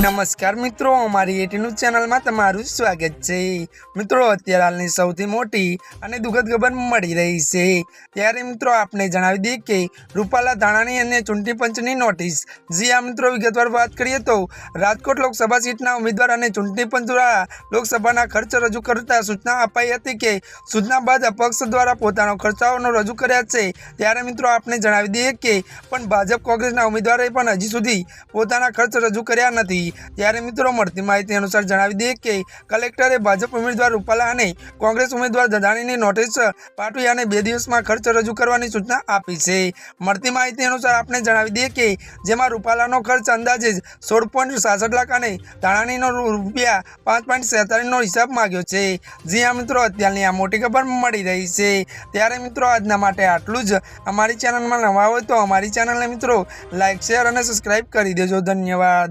नमस्कार मित्रों, अमारी एटी न्यूज चैनल में तमारुं स्वागत है। मित्रों, अत्यारे हालनी सौथी मोटी अने दुखद खबर मळी रही है, त्यारे मित्रों आपने जणावी दीए कि रूपाला धाणानी अने चूंटणी पंचनी नोटिस। जी हाँ मित्रों, विगतवार बात करिए तो राजकोट लोकसभा सीटना उम्मीदवार अने चूंटणी पंच द्वारा लोकसभाना खर्च रजू करता सूचना अपाई हती कि सूचना बाद अपक्ष द्वारा पोतानो खर्चाओनो रजू कर्या छे। त्यारे मित्रों आपने जणावी दीए कि पण भाजप कांग्रेसना उम्मीदवारे पण हजी सुधी पोताना खर्च रजू कर्या नथी। त्यारे मित्रों મળતી માહિતી અનુસાર જણાવી દઈએ કે કલેક્ટરે ભાજપ ઉમેદવાર રૂપાલા અને કોંગ્રેસ ઉમેદવાર દધાણીની નોટિસ પાઠવી અને 2 દિવસમાં ખર્ચ રજૂ કરવાની સૂચના આપી છે। મળતી માહિતી અનુસાર આપણે જણાવી દઈએ કે જેમાં રૂપાલાનો ખર્ચ અંદાજે 16.66 લાખ અને ધાણાણીનો રૂપિયા 5.47નો હિસાબ માંગ્યો છે। જી હા મિત્રો, અત્યારની આ મોટી ખબર મળી રહી છે। ત્યારે મિત્રો આજના માટે આટલું જ। અમારી ચેનલમાં નવા હોય તો અમારી ચેનલને મિત્રો લાઈક, શેર અને સબસ્ક્રાઇબ કરી દેજો। ધન્યવાદ।